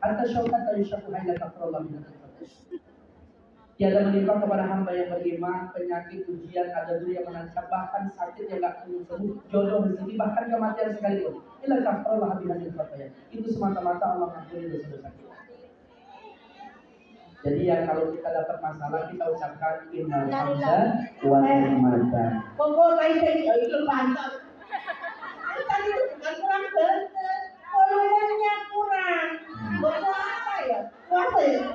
hatta syaukata yushaku haila kafarallahu min tiada menimpa kepada hamba yang beriman penyakit, ujian, ada duri yang menancap, bahkan sakit yang tak kunjung sembuh, jodoh, rezeki, bahkan kematian sekalipun. Illa kafarallahu bihasil fatayat. Itu semata-mata Allah mengampuni dosa-dosa kita. Jadi yang kalau kita dapat masalah kita ucapkan innal hamda wa ni'mata. Pokok lain itu mantap. Tadi itu bukan kurang bener, volumenya kurang. Bapak apa ya? Puasa ya?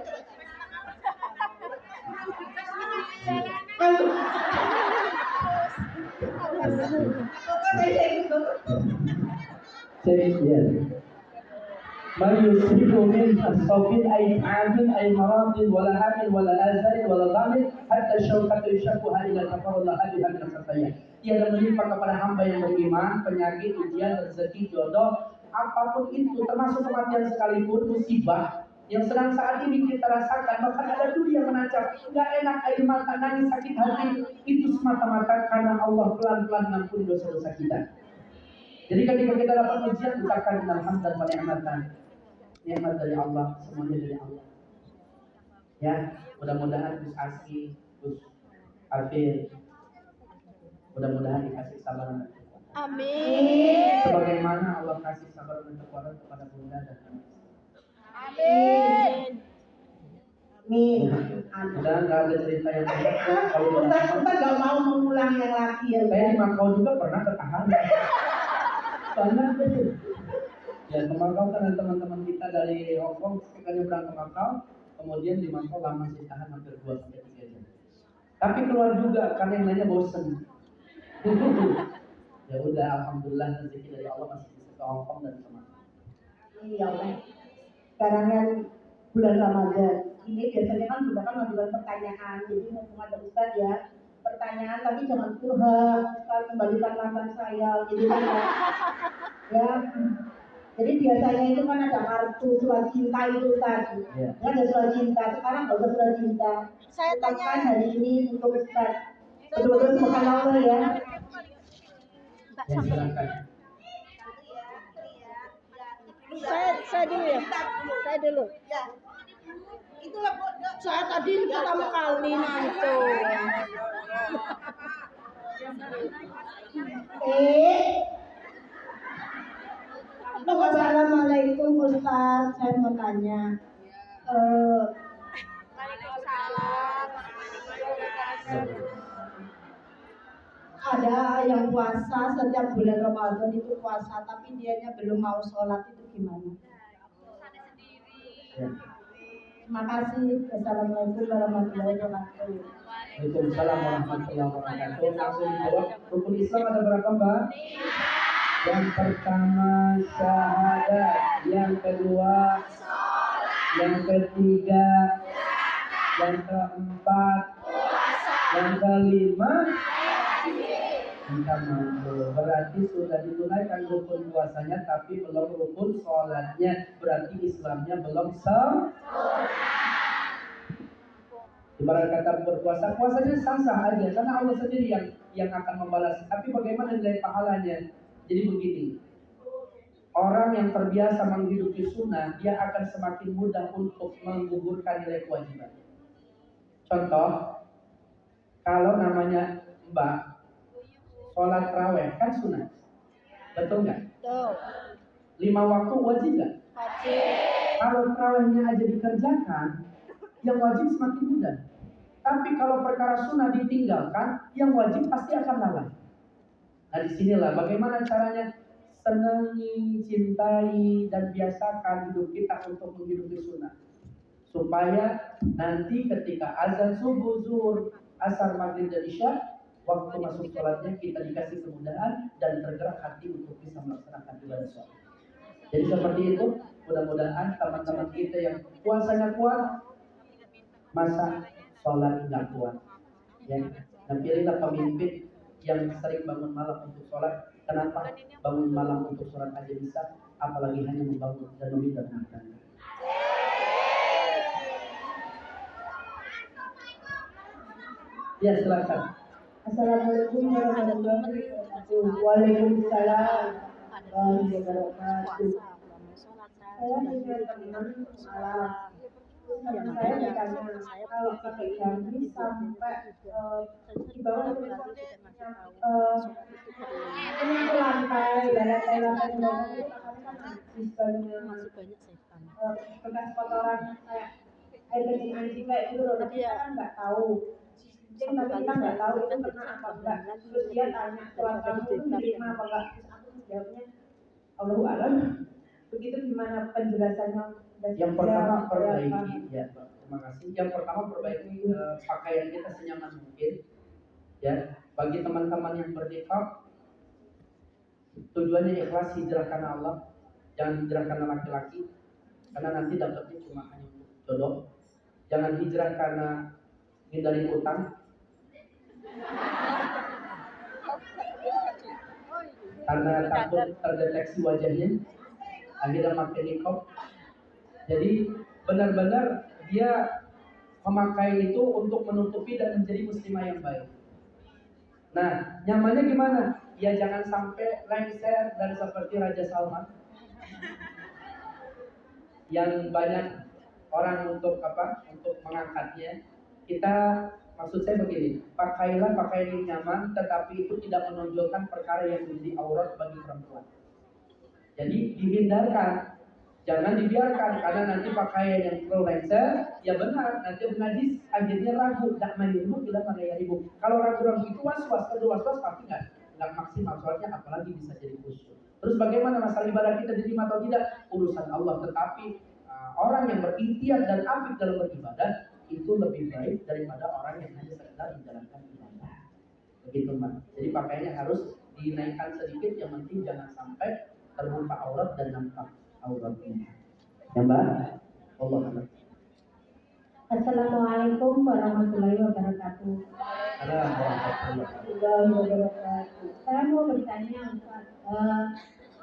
ما يصيب من الصوت أي عاد أي مرض ولا هم ولا آزار ولا ضامن حتى الشوكة يشكها إلى كفر الله بها من الخطايا. Tiada menimpa kepada hamba yang beriman penyakit, ujian, rezeki, jodoh, apapun itu termasuk kematian sekalipun, musibah yang sedang saat ini kita rasakan, bahkan ada duri yang menancap, nggak enak, air mata, nangis, sakit hati, itu semata-mata karena Allah pelan-pelan mengampuni dosa-dosa kita. Jadi ketika kita dapat ujian, ucapkan alhamdulillah wa ni'matan. Nikmat dari Allah, semuanya dari Allah. Ya, mudah-mudahan Gus Aski, Gus Afir, mudah-mudahan dikasih sabar dan kekuatan. Amin. Sebagaimana Allah kasih sabar dan kekuatan kepada Bunda dan anak. Amin. Amin. Dan nggak ada cerita yang banyak. Kalau kita nggak mau mengulang yang lagi ya. Saya di Makau juga pernah ketahan. Karena ya ke Makau kan ada teman-teman kita dari Hongkong sekali berangkat ke Makau, kemudian di Makau lama sih tahan hampir 2-3 jam. Tapi keluar juga karena yang lainnya bosen. Ya udah, alhamdulillah rezeki dari Allah masih bisa ke Hongkong dan ke Makau. Iya, sekarang kan bulan Ramadan. Ini biasanya kan sudah kan mengajukan pertanyaan, jadi mumpung ada Ustaz ya, pertanyaan tapi jangan curhat, Ustaz kembalikan mantan saya, jadi kan ya. Jadi biasanya itu kan ada kartu surat cinta itu tadi, ya. Ada surat cinta. Sekarang nggak usah surat cinta. Saya tanya hari ini untuk Ustaz. Betul-betul subhanallah ya. Ya silakan. Saya dulu ya. Saya dulu. Ya. Itulah Saya tadi pertama kali nonton. Assalamualaikum Ustaz, saya mau tanya. Ada yang puasa setiap bulan Ramadan itu puasa, tapi dianya belum mau sholat, itu gimana? Ya. Terima kasih. Assalamualaikum warahmatullahi wabarakatuh. Waalaikumsalam warahmatullahi wabarakatuh. Langsung jawab. Rukun Islam ada berapa, Mbak? Yang pertama syahadat, yang kedua yang ketiga, yang keempat, yang kelima kita mampu. Berarti sudah ditunaikan rukun puasanya, tapi belum rukun sholatnya. Berarti Islamnya belum sempurna. Ibarat kata berpuasa, puasanya sah-sah aja karena Allah sendiri yang akan membalas. Tapi bagaimana nilai pahalanya? Jadi begini, orang yang terbiasa menghidupi sunnah, dia akan semakin mudah untuk menggugurkan nilai kewajiban. Contoh, kalau namanya Mbak, sholat raweh kan sunnah, betul nggak? Betul. 5 waktu wajib nggak? Wajib. Kalau rawehnya aja dikerjakan, yang wajib semakin mudah. Tapi kalau perkara sunnah ditinggalkan, yang wajib pasti akan lalai. Nah disinilah bagaimana caranya senangi, cintai, dan biasakan hidup kita untuk menghidupi sunnah. Supaya nanti ketika azan subuh, zuhur, asar, maghrib, dan isya, waktu masuk sholatnya kita dikasih kemudahan dan tergerak hati untuk bisa melaksanakan ibadah sholat. Jadi seperti itu, mudah-mudahan teman-teman kita yang puasanya kuat, masa sholat nggak kuat. Ya, dan pilihlah pemimpin yang sering bangun malam untuk sholat. Kenapa? Bangun malam untuk sholat aja bisa, apalagi hanya membangun dan meminta makan. Ya silakan. Assalamualaikum warahmatullahi wabarakatuh. Waalaikumsalam warahmatullahi wabarakatuh. saya punya teman malam. Teman saya ditanya kalau pakai gamis sampai di bawah itu ini lantai lantai bawah itu makanya kan banyak bekas kotoran kayak air kencing anjing kayak gitu loh. Tapi kita kan nggak tahu. Tapi kita nggak tahu itu kena apa enggak. Terus dia tanya sholat kamu itu diterima apa enggak. Terus aku jawabnya Allahu a'lam. Begitu gimana penjelasannya? Yang pertama perbaiki, ya, terima kasih. Yang pertama perbaiki pakaian kita senyaman mungkin. Ya, bagi teman-teman yang berniqab, tujuannya ikhlas hijrah karena Allah, jangan hijrah karena laki-laki, karena nanti dapatnya cuma hanya untuk jodoh. Jangan hijrah karena hindari utang. Karena takut terdeteksi wajahnya, akhirnya pakai niqab. Jadi benar-benar dia memakai itu untuk menutupi dan menjadi muslimah yang baik. Nah, nyamannya gimana? Ya jangan sampai lengser dan seperti Raja Salman yang banyak orang untuk mengangkatnya. Kita maksud saya begini, pakailah pakaian yang nyaman, tetapi itu tidak menonjolkan perkara yang menjadi aurat bagi perempuan. Jadi dihindarkan. Jangan dibiarkan, karena nanti pakaian yang terlalu lengser, ya benar, nanti najis, akhirnya ragu, tidak menilmu, tidak menilmu. Kalau ragu-ragu itu was-was, kalau was-was pasti nggak maksimal, soalnya apalagi bisa jadi khusyuk. Terus bagaimana masalah ibadah kita diterima atau tidak, urusan Allah. Tetapi orang yang berikhtiar dan apik dalam beribadah, itu lebih baik daripada orang yang hanya sekedar menjalankan ibadah. Begitu Mbak. Jadi pakaiannya harus dinaikkan sedikit, yang penting jangan sampai terbuka aurat dan nampak auratnya. Ya Mbak, Allah Akbar. Assalamualaikum warahmatullahi wabarakatuh. Saya mau bertanya,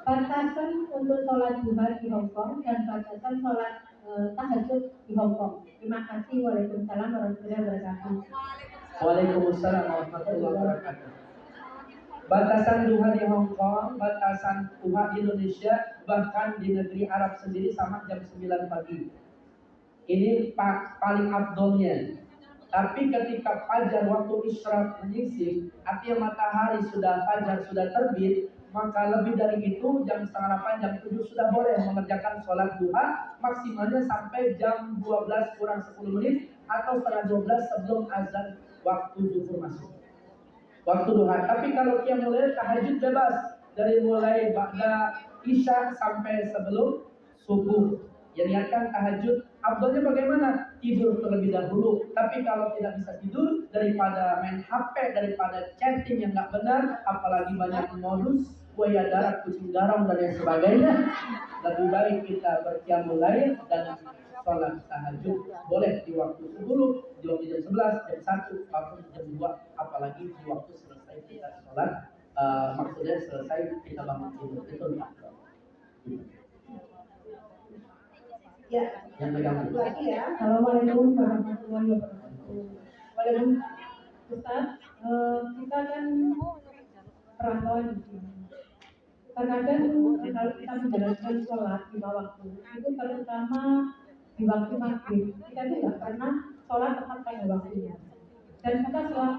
batasan untuk sholat duha di Hongkong dan batasan sholat tahajud di Hongkong. Terima kasih. Waalaikumsalam warahmatullahi wabarakatuh. Waalaikumsalam warahmatullahi wabarakatuh. Batasan duha di Hong Kong, batasan duha di Indonesia, bahkan di negeri Arab sendiri sama jam 9 pagi. Ini paling abdolnya. Tapi ketika fajar waktu isyraq menyingsing, artinya matahari sudah fajar, sudah terbit, maka lebih dari itu jam 6:30, jam 7 sudah boleh mengerjakan sholat duha, maksimalnya sampai jam 12 kurang 10 menit atau setengah 12 sebelum azan waktu zuhur masuk. Waktu duha. Tapi kalau qiyamul lail tahajud bebas dari mulai ba'da isya sampai sebelum subuh. Yang niatkan tahajud, abdulnya bagaimana? Tidur terlebih dahulu. Tapi kalau tidak bisa tidur, daripada main HP, daripada chatting yang nggak benar, apalagi banyak modus buaya darat, kucing garam dan yang sebagainya, lebih baik kita berqiyamul lail dan sholat tahajud boleh di waktu 10, di waktu jam 11, jam 1, maupun jam 2, apalagi di waktu selesai kita sholat, maksudnya selesai kita bangun tidur, itu lebih afdal. Ya, yang pegang lagi ya. Assalamualaikum warahmatullahi wabarakatuh. Waalaikumsalam. Ustaz, kita kan perantauan di sini. Terkadang kalau kita menjalankan sholat di waktu itu, terutama di waktu maghrib, kita itu nggak pernah sholat tepat pada waktunya. Dan kita sholat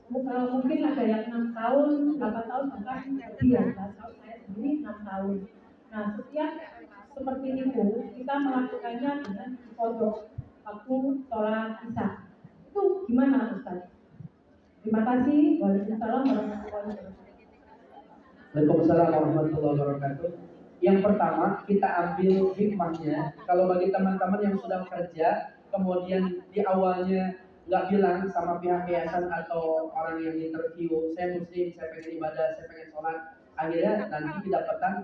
mungkin ada yang 6 tahun, 8 tahun, bahkan lebih ya. Saya sendiri 6 tahun. Nah, setiap seperti itu kita melakukannya dengan pondok waktu sholat isya. Itu gimana Ustaz? Terima kasih. Waalaikumsalam warahmatullahi wabarakatuh. Waalaikumsalam warahmatullahi wabarakatuh. Yang pertama, kita ambil hikmahnya. Kalau bagi teman-teman yang sudah kerja, kemudian di awalnya nggak bilang sama pihak yayasan atau orang yang interview, saya muslim, saya pengen ibadah, saya pengen sholat, akhirnya nanti didapatkan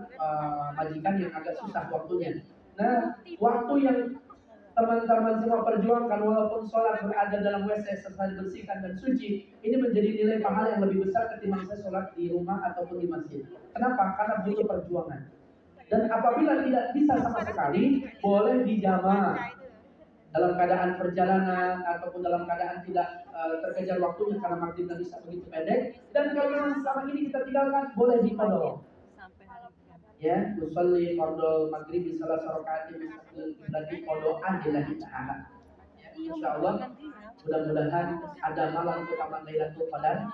majikan yang agak susah waktunya. Nah, waktu yang teman-teman semua perjuangkan, walaupun sholat berada dalam WC serta dibersihkan dan suci, ini menjadi nilai pahala yang lebih besar ketimbang saya sholat di rumah ataupun di masjid. Kenapa? Karena butuh perjuangan. Dan apabila tidak bisa sama sekali, boleh dijamaah dalam keadaan perjalanan ataupun dalam keadaan tidak terkejar waktunya karena maghrib dan isya begitu pendek. Dan kalau selama ini kita tinggalkan, boleh dikodok. ya, usolli fardhu maghrib salah rakaat mustaqbil kiblati qadoan lillahi ta'ala. Insyaallah mudah-mudahan ada malam utama Lailatul Qadar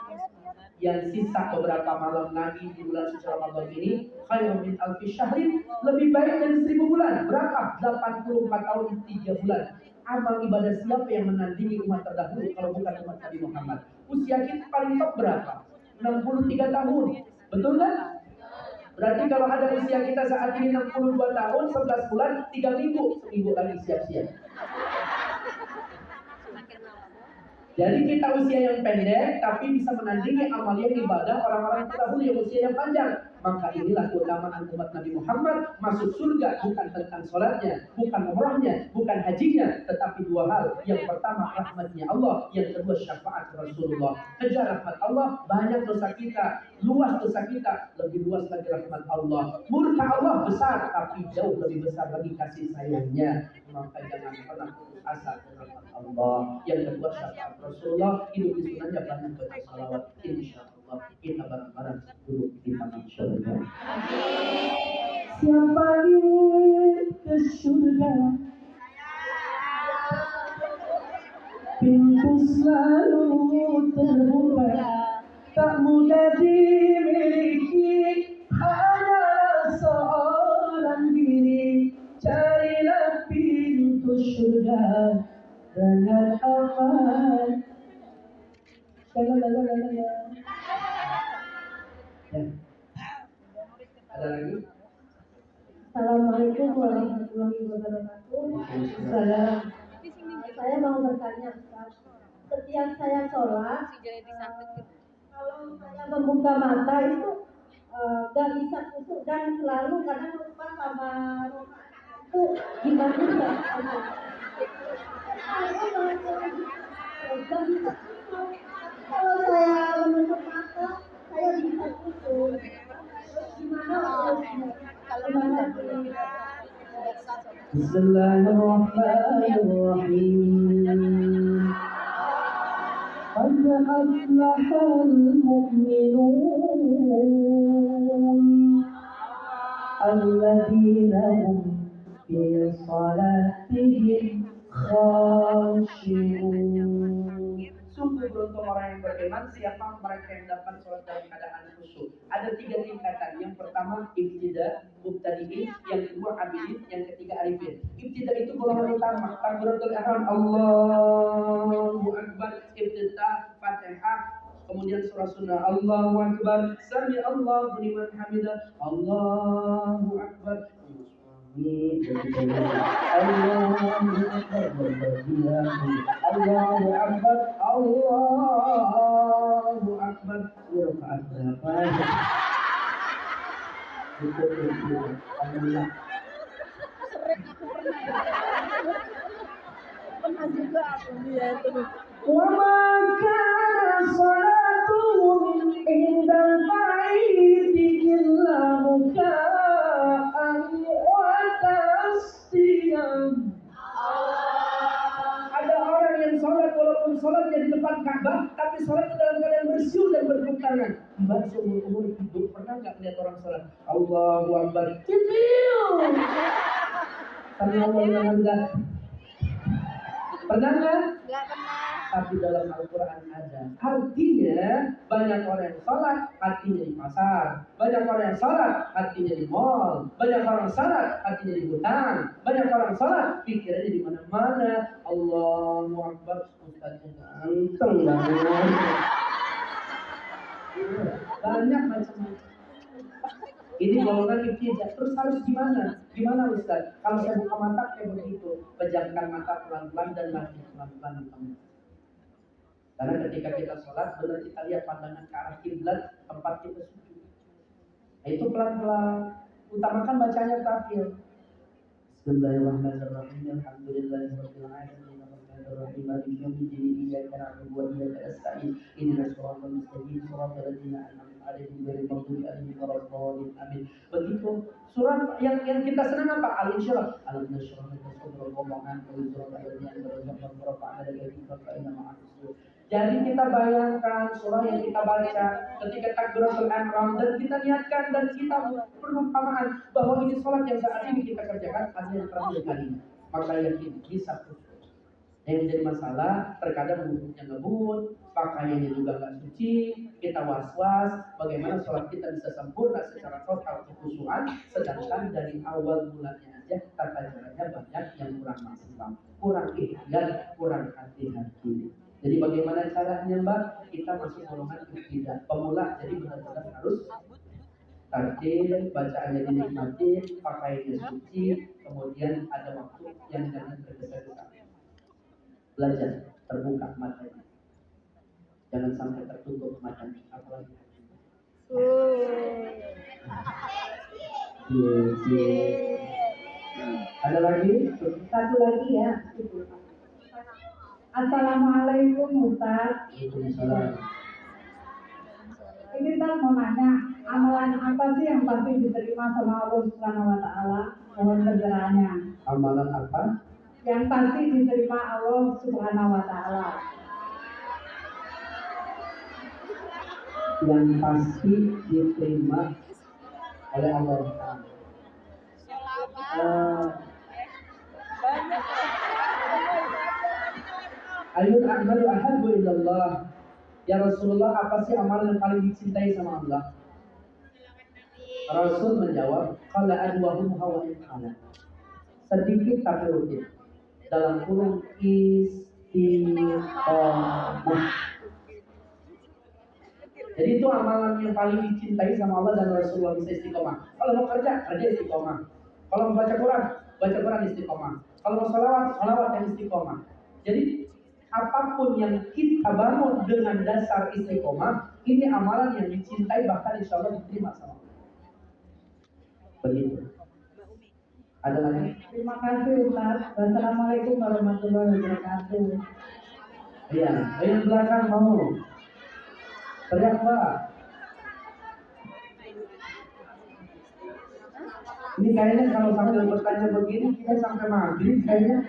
yang sisa beberapa malam lagi di bulan suci Ramadan ini, khairun min alfi syahrin, lebih baik dari 1000 bulan. Berapa? 84 tahun 3 bulan. Amal ibadah siapa yang menandingi umat terdahulu kalau bukan umat Nabi Muhammad? Usia kita paling top berapa? 63 tahun. Betul kan? Berarti kalau ada usia kita saat ini 62 tahun, 11 bulan, 3 minggu, seminggu lagi siap-siap. Jadi kita usia yang pendek tapi bisa menandingi amalia ibadah orang-orang terdahulu yang usia yang panjang. Maka inilah keutamaan umat Nabi Muhammad. Masuk surga bukan tentang sholatnya, bukan umrahnya, bukan hajinya, tetapi dua hal. Yang pertama rahmatnya Allah, yang kedua syafaat Rasulullah. Kejar rahmat Allah, banyak dosa kita, luas dosa kita, lebih luas lagi rahmat Allah. Murka Allah besar, tapi jauh lebih besar lagi kasih sayangnya. Maka jangan pernah putus asa dengan rahmat Allah. Yang kedua syafaat Rasulullah, hidup di sunahnya banyak baca salawat. Insyaallah kita bareng-bareng duduk di taman surga. Siapa ingin ke surga, pintu selalu terbuka, tak mudah dimiliki, hanyalah seorang diri. Carilah pintu surga dengan aman. Ya. Ada lagi? Assalamualaikum warahmatullahi wabarakatuh. Salam. Saya mau bertanya, Ustaz. Setiap saya sholat, kalau saya membuka mata itu gak bisa kusuk dan selalu kadang lupa sama itu gimana ya? Kalau saya menutup mata, saya bisa kusuk. Gimana harusnya? Bismillahirrahmanirrahim. Qad aflahal mu'minun alladzina hum fi salatihim khashi'un. Sungguh beruntung orang yang beriman, siapa mereka yang dapat sholat dalam keadaan khusyuk. Ada 3 tingkatan. Yang pertama ibtida, mubtadi'in, yang kedua abidin, yang ketiga arifin. Ibtida itu golongan utama. Takbiratul ihram, Allahu akbar, ibtida, Fatihah, kemudian surah sunnah, Allahu akbar, sami Allahu liman hamidah, Allahu akbar. Allahu Akbar, Allahu Akbar. Rakaat berapa? Alhamdulillah. Pernah juga aku lihat itu. Wa ma kana salatuhum indal baiti illa muka'an wa tasdiyan. Ada orang yang sholat walaupun sholatnya di depan Ka'bah, tapi sholat dalam keadaan bersyukur dan bertepuk tangan. Mbak seumur umur hidup pernah nggak lihat orang sholat Allahu Akbar? Kecil. Tapi Allah bilang pernah nggak? Nggak pernah. Tapi dalam Al-Quran ada. Artinya banyak orang yang sholat hatinya di pasar, banyak orang yang sholat hatinya di mall, banyak orang sholat hatinya di hutan, banyak orang sholat pikirannya di mana-mana. Allahu Akbar, ustaznya ganteng banget. Banyak macam-macam. Ini golongan ibtidah. Terus harus gimana? Gimana Ustaz? Kalau saya buka mata kayak begitu, pejamkan mata pelan-pelan dan latih pelan-pelan. Karena ketika kita sholat, benar kita lihat pandangan ke arah kiblat, tempat kita sujud. Nah, itu pelan-pelan. Utamakan bacanya terakhir. Bismillahirrahmanirrahim. Alhamdulillahirabbil alamin. Arrahmanirrahim. Maliki yaumiddin. Iyyaka na'budu wa iyyaka nasta'in. Ihdinas siratal mustaqim. Shiratal ladzina an'amta 'alaihim ghairil maghdubi 'alaihim waladdallin. Amin. Begitu. Surat yang kita senang apa? Al-Insyirah. Alam nashrah laka sadrak wa wada'na anka wizrak alladhi anqadha dhahrak wa rafa'na laka dhikraka fa inna ma'al usri Jadi kita bayangkan surah yang kita baca ketika takbiratul ihram dan kita niatkan dan kita perumpamaan bahwa ini sholat yang saat ini kita kerjakan ada yang terakhir kalinya. Maka yakin bisa khusyuk. Yang menjadi masalah terkadang wudhunya ngebut, pakaiannya juga nggak suci, kita was-was bagaimana sholat kita bisa sempurna secara total kekhusyuan, sedangkan dari awal mulanya aja tata caranya banyak yang kurang maksimal, kurang ikhtiar, kurang hati-hati. Jadi bagaimana caranya Mbak? Kita masih golongan tidak pemula, jadi benar-benar harus tartil, bacaannya dinikmati, pakaiannya suci, kemudian ada waktu yang jangan tergesa-gesa. Belajar terbuka matanya, jangan sampai tertutup matanya, apalagi ada lagi Satu lagi ya. Assalamualaikum Ustaz. Ini Ustaz mau nanya, amalan apa sih yang pasti diterima sama Allah Subhanahu wa taala? Mohon pencerahannya. Amalan apa Yang pasti diterima Allah Subhanahu wa taala. yang pasti diterima oleh Allah? Ayul a'malu ahabbu ilallah. Ya Rasulullah, apa sih amalan yang paling dicintai sama Allah? Rasul menjawab, qala adwahum hawain ala. Sedikit tapi rutin. Dalam kurung istiqomah. Jadi itu amalan yang paling dicintai sama Allah dan Rasulullah, bisa istiqomah. Kalau mau kerja istiqomah. Kalau mau baca Quran istiqomah. Kalau mau sholawat yang istiqomah. Jadi apapun yang kita bangun dengan dasar istiqomah, ini amalan yang dicintai, bahkan insya Allah diterima sama Allah. Begitu. Ada lagi? Terima kasih Ustaz. Wassalamualaikum warahmatullahi wabarakatuh. Iya, yang belakang mau teriak Pak. Ini kayaknya kalau sambil bertanya begini kita sampai maghrib kayaknya.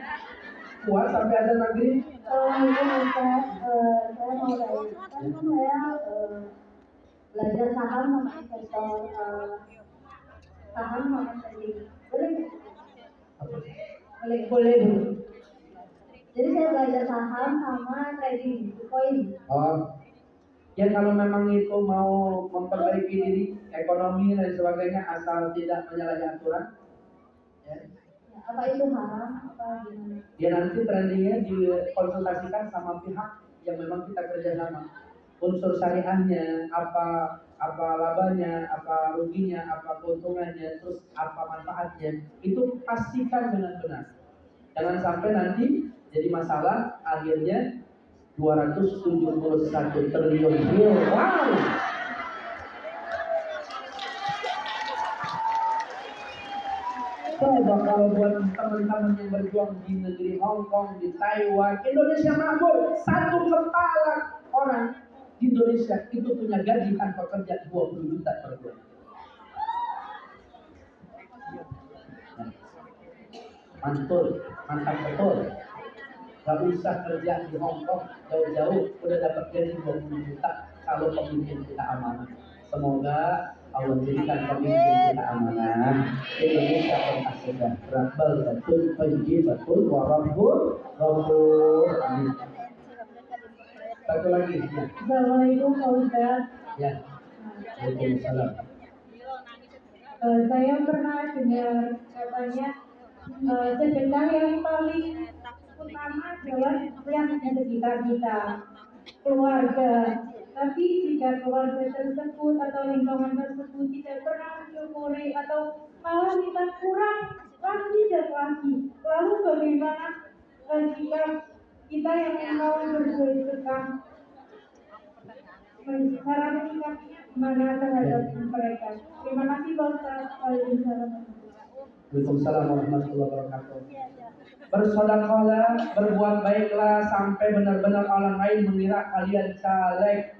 Kuat sampai ada maghrib. Assalamualaikum Ustaz. Saya mau tanya, kan saya belajar saham sama investor saham sama trading. Boleh nggak? Boleh dulu. Jadi saya belajar saham sama trading Bitcoin. Oh, ya kalau memang itu mau memperbaiki diri, ekonomi dan sebagainya, asal tidak menyalahi aturan, ya. Apa itu haram? Apa gimana? Ya nanti trendingnya dikonsultasikan sama pihak yang memang kita kerjasama. Unsur syariahnya, apa labanya, apa ruginya, apa keuntungannya, terus apa manfaatnya, itu pastikan dengan benar. Jangan sampai nanti jadi masalah akhirnya 271 triliun hilang. Wow. Coba kalau buat teman-teman yang berjuang di negeri Hong Kong, di Taiwan, Indonesia makmur, satu kepala orang di Indonesia itu punya gaji tanpa kerja 20 juta per bulan. Mantul, mantap betul. Gak usah kerja di Hong Kong jauh-jauh, udah dapat gaji 20 juta kalau pemimpin kita amanah. Semoga Allah jadikan pemimpin kita amanah. Indonesia pernah sejahtera, baldatun thayyibatun wa rabbun ghafur. Amin. Satu lagi. Ya. Assalamualaikum Pak Ustaz. Ya. Waalaikumsalam. Saya pernah dengar katanya sedekah yang paling utama adalah yang ada di sekitar kita, keluarga. Tapi jika keluarga tersebut atau lingkungan tersebut tidak pernah mensyukuri atau malah minta kurang lagi dan lagi, lalu bagaimana jika kita yang mau bersedekah, cara menyikapinya gimana terhadap mereka? Terima kasih Pak Ustaz. Waalaikumsalam warahmatullahi wabarakatuh. Bersedekahlah, berbuat baiklah sampai benar-benar orang lain mengira kalian caleg.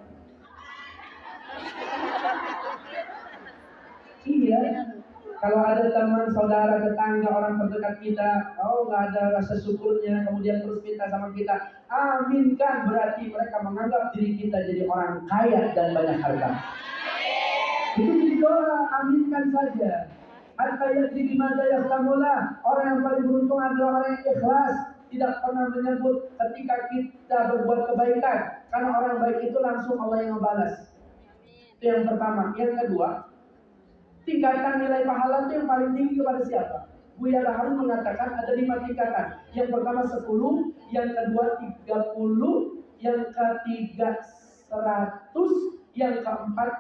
Iya, Kalau ada teman, saudara, tetangga, orang terdekat kita, oh nggak ada rasa syukurnya, kemudian terus minta sama kita, aminkan, berarti mereka menganggap diri kita jadi orang kaya dan banyak harta. Itu jadi doa, aminkan saja. Hatta yadri bimada yahtamula. Orang yang paling beruntung adalah orang yang ikhlas, tidak pernah menyebut ketika kita berbuat kebaikan, karena orang baik itu langsung Allah yang membalas. Itu yang pertama. Yang kedua, tingkatan nilai pahala itu yang paling tinggi kepada siapa? Buya Harun mengatakan ada 5 tingkatan. Yang pertama 10, yang kedua 30, yang ketiga 100, yang keempat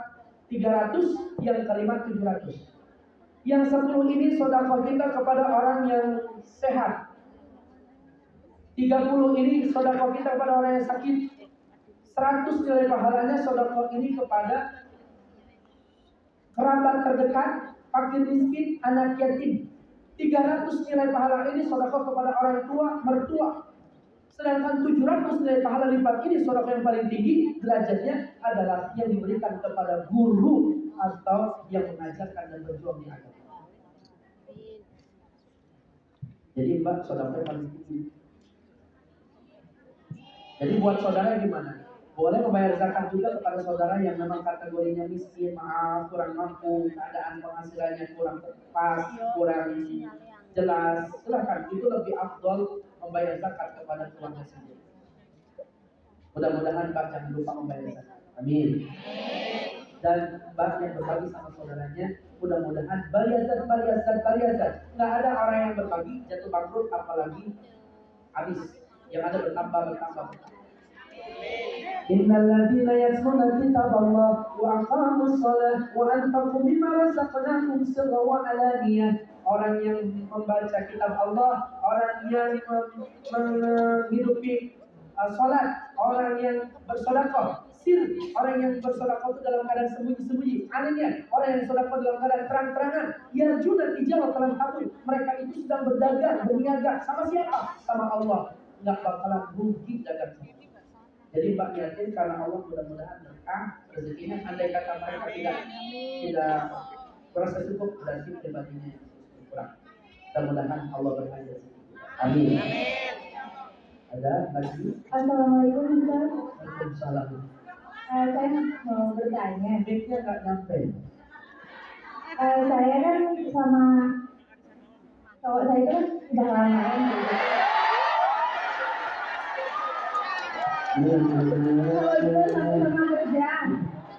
300, yang kelima 700. Yang 10 ini sedekah kita kepada orang yang sehat. 30 ini sedekah kita kepada orang yang sakit. 100 nilai pahalanya sedekah ini kepada kerabat terdekat, fakir miskin, anak yatim. 300 nilai pahala ini sedekah kepada orang tua, mertua. Sedangkan 700 nilai pahala lipat ini sedekah yang paling tinggi derajatnya adalah yang diberikan kepada guru atau yang mengajarkan dan berjuang di agama. Jadi mbak, sedekah paling tinggi. Jadi buat saudara gimana? Boleh membayar zakat juga kepada saudara yang memang kategorinya miskin, maaf, kurang mampu, keadaan penghasilannya kurang tepat, kurang jelas. Silakan, itu lebih afdol membayar zakat kepada keluarga sendiri. Mudah-mudahan Mbak jangan lupa membayar zakat. Amin. Dan Mbak yang berbagi sama saudaranya, mudah-mudahan bariazat. Nggak ada orang yang berbagi jatuh bangkrut, apalagi habis. Yang ada bertambah. Innal ladzina yatluna kitaballah wa aqamus shalah wa anfaqu mimma razaqnahum sirran wa alaniyah. Orang yang membaca kitab Allah, orang yang menghidupi salat, orang yang bersedekah, orang yang bersedekah itu dalam keadaan sembunyi-sembunyi, alaniyah, orang yang sedekah dalam keadaan terang-terangan, yarjuna tijarah dalam hati, mereka itu sedang berdagang, berniaga sama siapa? Sama Allah. Nggak bakalan rugi dagang sama. Jadi Mbak yakin karena Allah mudah-mudahan berkah rezekinya. Andai kata mereka tidak merasa cukup, berarti pribadinya kurang. Mudah-mudahan Allah berkah rezeki. Amin. Ada lagi? Assalamualaikum Ustaz. Waalaikumsalam. Saya mau bertanya. Mic-nya nggak nyampe. Saya kan sama cowok saya itu kan udah lama gitu. Kalau itu sama-sama kerja,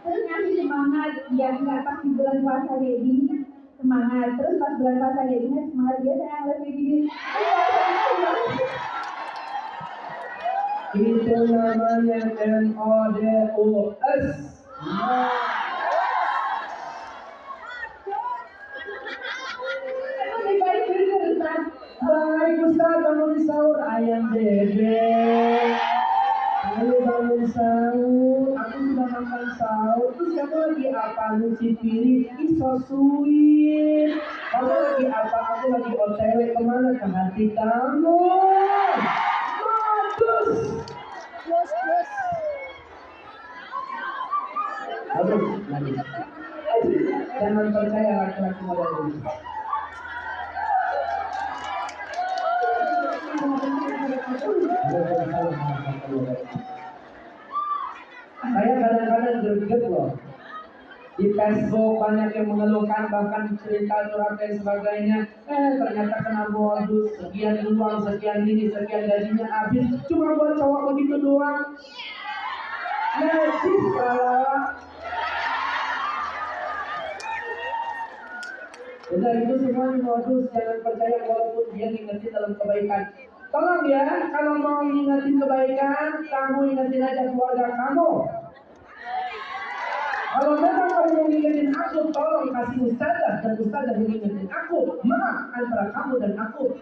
terus ngasih semangat, ya nggak pas di bulan puasa kayak gini kan semangat, terus pas bulan puasa kayak gini semangat dia saya harus kayak gini. Itu namanya MODUS. Baik bener Ustaz. Baik Ustaz, bangun sahur ayam bebek. Ayo bangun sahur, aku sudah makan sahur. Terus kamu lagi apa? Nyuci piring, iso sweet. Kamu lagi apa? Aku lagi OTW kemana? Ke hati kamu. Modus. Aduh, lagi. Jangan percaya laki-laki model ini. Saya kadang-kadang greget loh. Di Facebook banyak yang mengeluhkan, bahkan cerita curhat dan sebagainya. Ternyata kena modus, sekian uang, sekian ini, sekian gajinya habis cuma buat cowok begitu doang. Najis kalah. Udah itu semua modus, jangan percaya walaupun dia ngingetin dalam kebaikan. Tolong ya, kalau mau ngingetin kebaikan, kamu ingetin aja keluarga kamu. Kalau memang kamu mau ngingetin aku, tolong kasih ustazah dan ustazah yang ngingetin aku. Maaf antara kamu dan aku.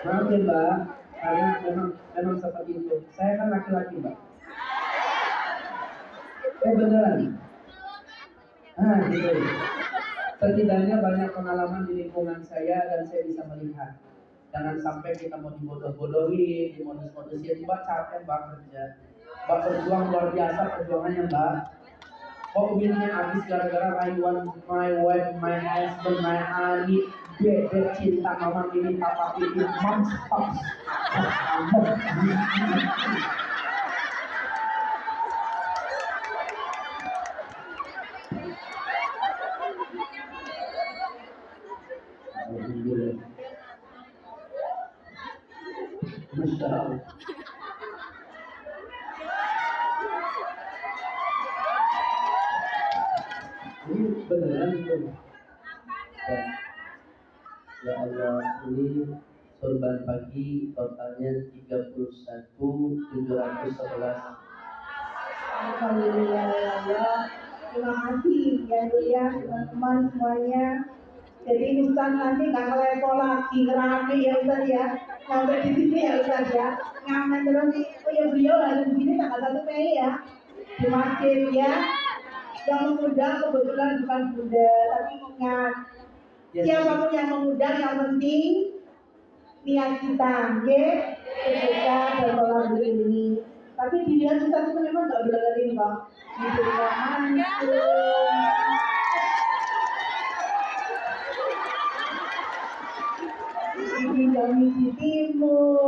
Maaf ya Mbak, karena memang seperti itu. Saya kan laki-laki Mbak. Beneran. Gitu. Setidaknya banyak pengalaman di lingkungan saya dan saya bisa melihat. Jangan sampai kita mau dibodoh-bodohin, dimodus-modusin, Mbak capek Mbak kerja. Mbak berjuang luar biasa perjuangannya Mbak. Kok winnya habis gara-gara rayuan my wife, my husband, my honey, bebek cinta mama ini, papa ini, mantap. Masya Allah. Ini beneran itu. Ya Allah, ini sorban pagi totalnya 31.711. Alhamdulillah ya Allah. Terima kasih ya Bu ya teman-teman semuanya. Jadi Ustaz nanti nggak ngelepo lagi ngerame ya Ustaz ya. Sampai di sini ya Ustaz ya. Ngamen terus nih. Oh ya beliau ada di sini tanggal 1 Mei ya. Di masjid ya. Yang mengundang kebetulan bukan Bunda, tapi ingat siapapun yang mengundang yang penting niat kita, ketika bertolak ini. Tapi dilihat Ustaz itu memang nggak berlari Bang. Hidupnya hancur. Di Timur.